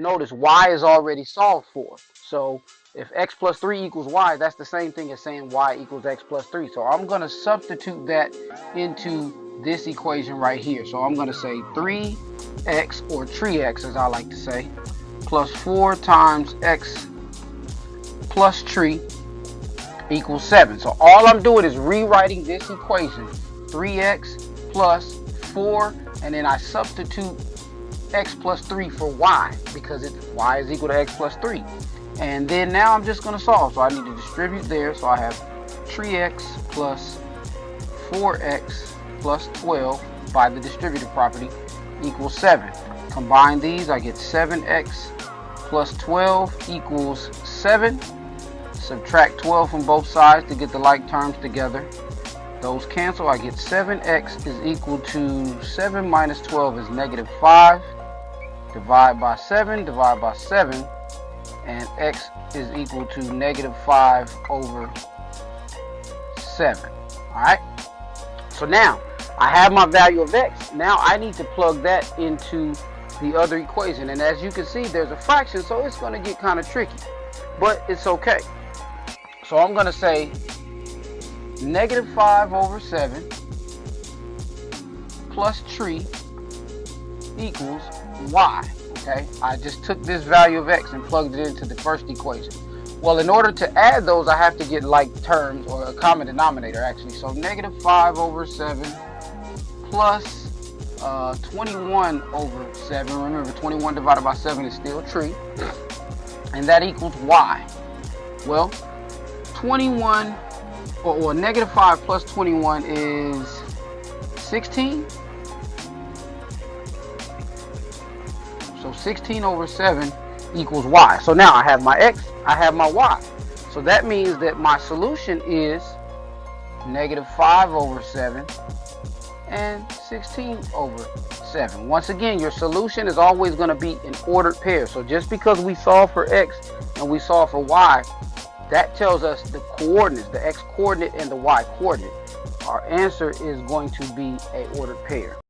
notice y is already solved for. So if x plus 3 equals y, that's the same thing as saying y equals x plus 3. So I'm going to substitute that into this equation right here. So I'm going to say 3x, or tree x as I like to say, plus 4 times x plus tree equals 7. So all I'm doing is rewriting this equation, 3x plus 4, and then I substitute x plus 3 for y, because y is equal to x plus 3. And then now I'm just going to solve. So I need to distribute there. So I have 3x plus 4x plus 12 by the distributive property equals 7. Combine these, I get 7x plus 12 equals 7. Subtract 12 from both sides to get the like terms together. Those cancel. I get 7x is equal to 7 minus 12 is negative 5. Divide by 7, divide by 7, and x is equal to negative 5 over 7. Alright? So now I have my value of x. Now I need to plug that into the other equation. And as you can see, there's a fraction, so it's going to get kind of tricky. But it's okay. So I'm going to say negative 5 over 7 plus tree equals y. Okay, I just took this value of x and plugged it into the first equation. Well, in order to add those, I have to get like terms, or a common denominator actually. So negative 5 over 7 plus 21 over 7. Remember, 21 divided by 7 is still tree. And that equals y. Well, 21, or negative 5 plus 21 is 16. So 16 over 7 equals y. So now I have my x, I have my y. So that means that my solution is negative 5 over 7 and 16 over 7. Once again, your solution is always going to be in ordered pairs. So just because we solve for x and we solve for y, that tells us the coordinates, the x coordinate and the y coordinate. Our answer is going to be an ordered pair.